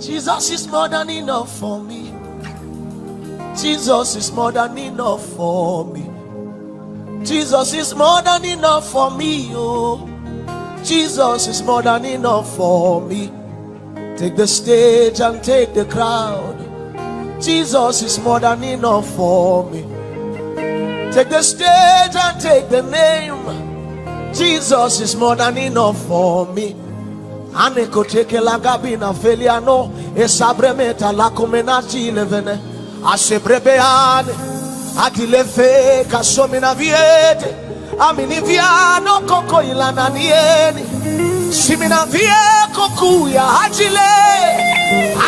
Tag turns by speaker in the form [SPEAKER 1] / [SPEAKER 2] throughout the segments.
[SPEAKER 1] Jesus is more than enough for me. Jesus is more than enough for me. Jesus is more than enough for me. Oh, Jesus is more than enough for me. Take the stage and take the crowd. Jesus is more than enough for me. Take the stage and take the name. Jesus is more than enough for me. Aneko teke la gabina feliano esabremeta la comenaci levene asebrebeane adilefe kasomina viete amini viano koko ilana nieni simina vie kokuya ajile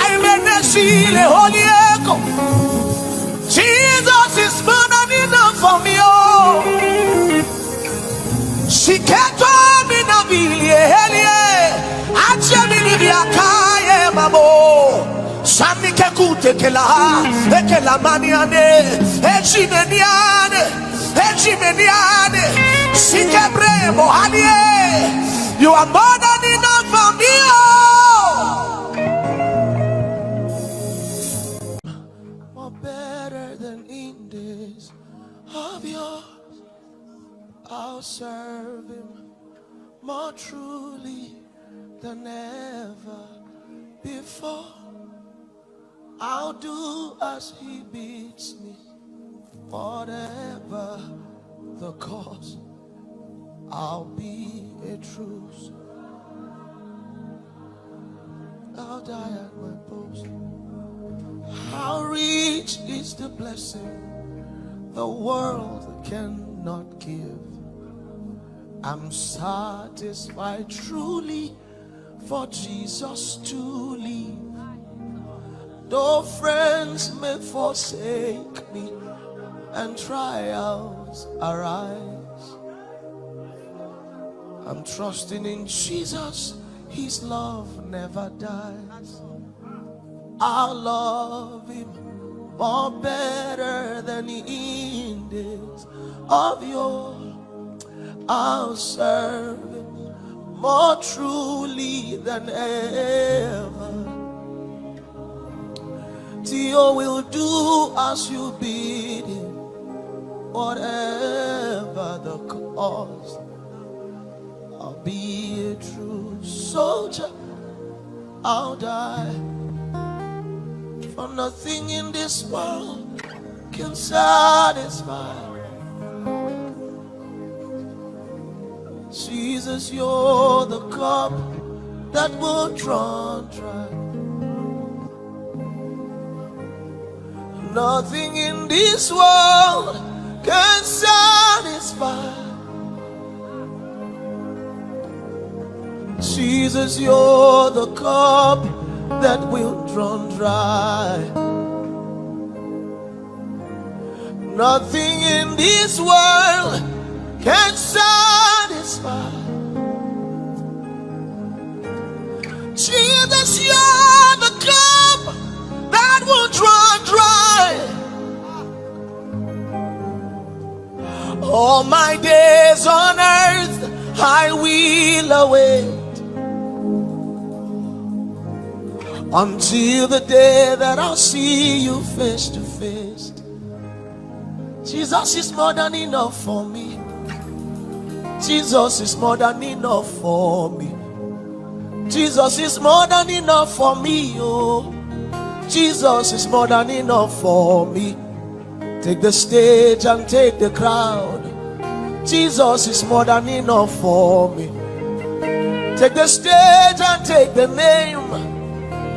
[SPEAKER 1] aimenesile holieko. Jesus is more than enough for me. Oh, shiketo mina vilie helie achemini viakaye mamo samike kutekela ekela maniane ejimeniane sikebremo halie. You are more than enough for me. Oh, more better than in days of yours. I'll serve him more truly than ever before. I'll do as he bids me, whatever the cost. I'll be a truce. I'll die at my post. How rich is the blessing the world cannot give. I'm satisfied truly for Jesus to live. Though friends may forsake me and trials arise, I'm trusting in Jesus, his love never dies. I'll love him more better than in days of yore. I'll serve him more truly than ever. Theo will do as you bid him, whatever the cost. I'll be a true soldier. I'll die, for nothing in this world can satisfy. Jesus, you're the cup that will run dry. Nothing in this world can satisfy. Jesus, you're the cup that will run dry. Nothing in this world can satisfy. Jesus, you're the cup that will run dry. All my days on earth I will await until the day that I'll see you face to face. Jesus is more than enough for me. Jesus is more than enough for me. Jesus is more than enough for me. Oh, Jesus is more than enough for me. Take the stage and take the crowd. Jesus is more than enough for me. Take the stage and take the name.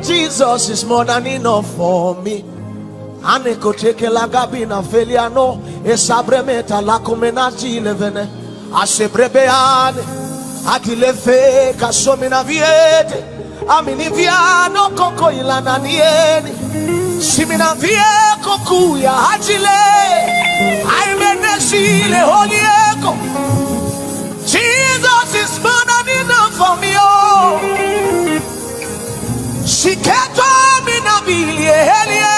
[SPEAKER 1] Jesus is more than enough for me. Aneko teke la gabina feliano esabremeta la comenaci levene asebrebeane adilefe kasomina viete amini viano koko ilana nieni simina vie kokuya ajile aimenesile holieko. Jesus is more than enough for me. Oh, shiketo mina vilie helie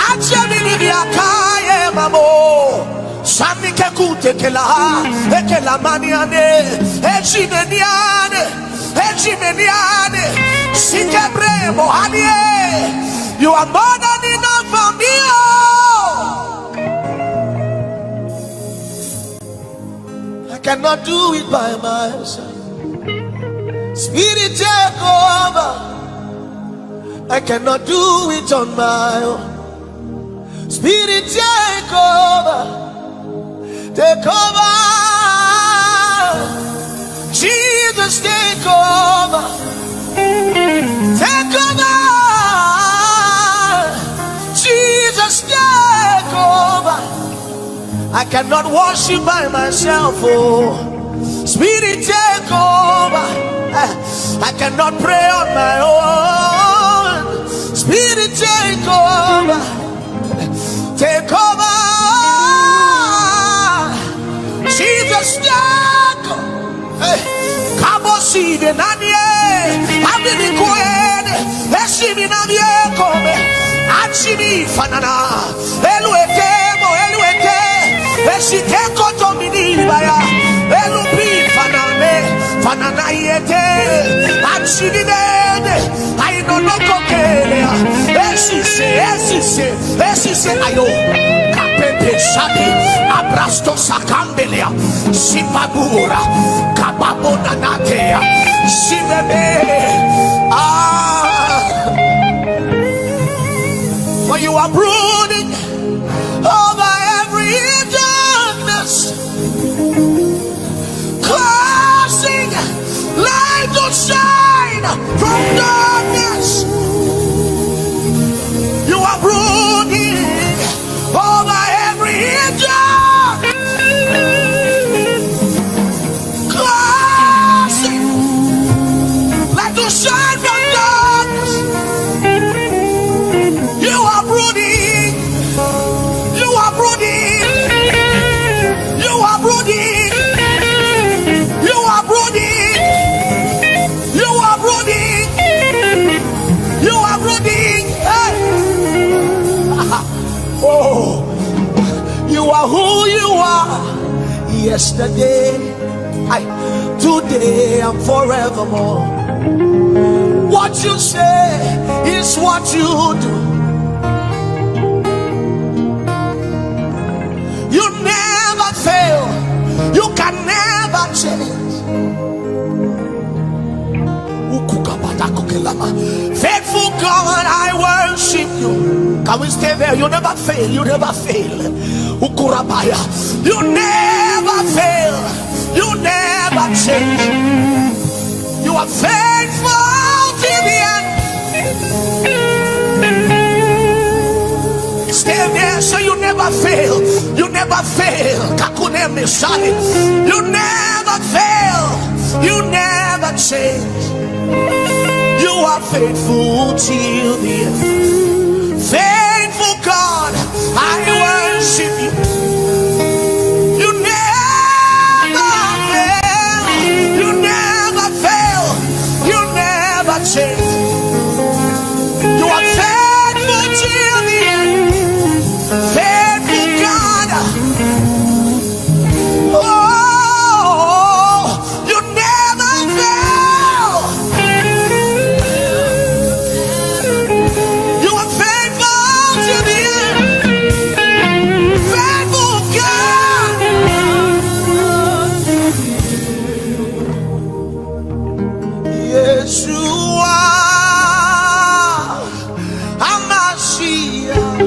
[SPEAKER 1] achemini viakaye mamo samike kutekela ekela maniane ejimeniane You are more than enough for me. I cannot do it by myself. Spirit, take over. I cannot do it on my own. Spirit, take over. Take over. Jesus, take over. Take over. Jesus, take over. I cannot worship by myself. Oh, Spirit, take over. I cannot pray on my own. Spirit, take over. Take over. Jesus, take over. Kabo si de nanye, abini kuene, eshimi nanye kome, achimi fanana, eluete, eshite koto mini baya, elupi fanana yete, achimi nene, aino no kokele, esise ayo. Shabi abrasto sakambelea sipabura kababona natea sibebe for you are brooding over every darkness, causing light to shine from darkness. You are brooding over every dark, causing light to shine from darkness. You are brooding. You are brooding. You are brooding. You are brooding. You are brooding. You are brooding. Hey. Oh, you are who you are. Yesterday, today, and forevermore. What you say is what you do. You never fail. You can never change. Faithful God, I worship you. Can we stay there? You never fail. You never fail. Ukurabaya. You never fail. You never change. You are faithful till the end. Stay there so you never fail. You never fail. Kakune Mishali. You never fail. You never change. You are faithful till the end. Faithful God, I worship you. You never fail. You never fail. You never change. You are faithful till the end. Faithful God. Oh, you never fail. You are faithful to the end. Faithful God. Yeshua HaMashiach.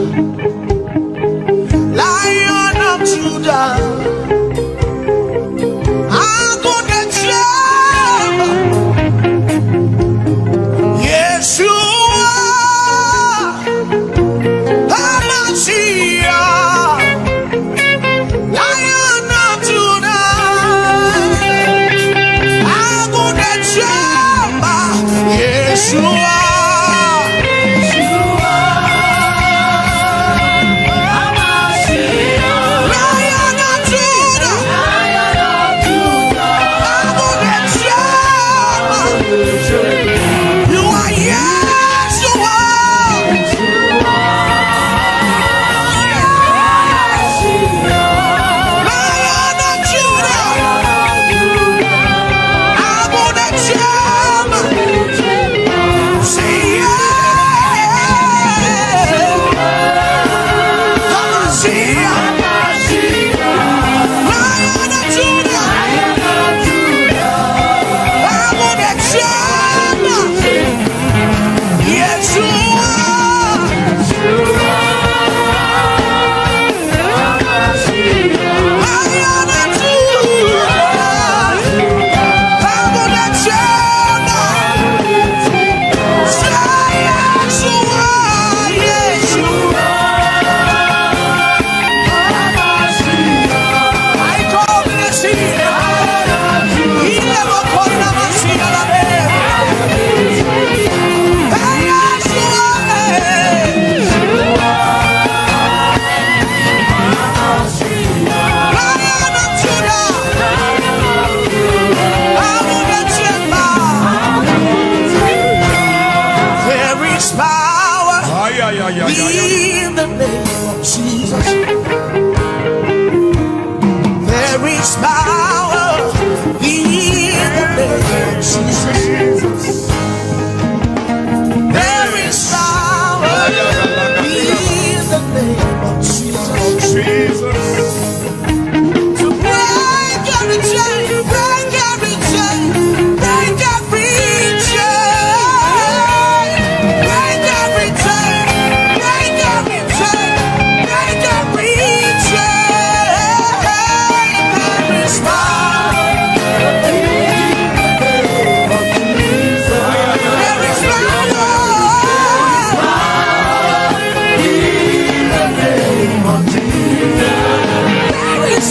[SPEAKER 1] In the name of Jesus, there is power. In the name of Jesus, there is power. In the name of Jesus, to break every chain, break every chain, break every chain, break every chain, break every chain, break every chain. There is power. There is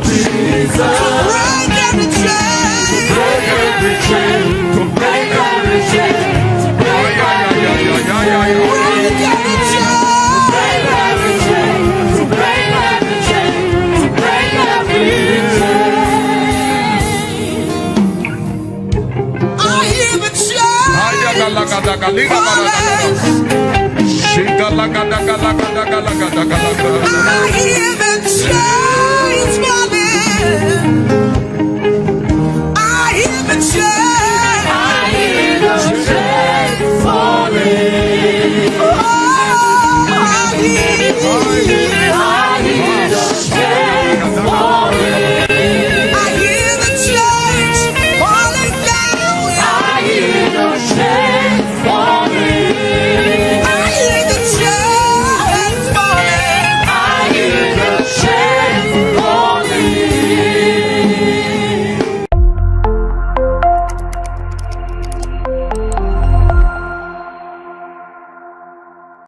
[SPEAKER 1] Jesus. To break every chain, to break every chain, to break every chain, to break every chain, to break every chain, to break every chain. I hear the chain. I hear the chain.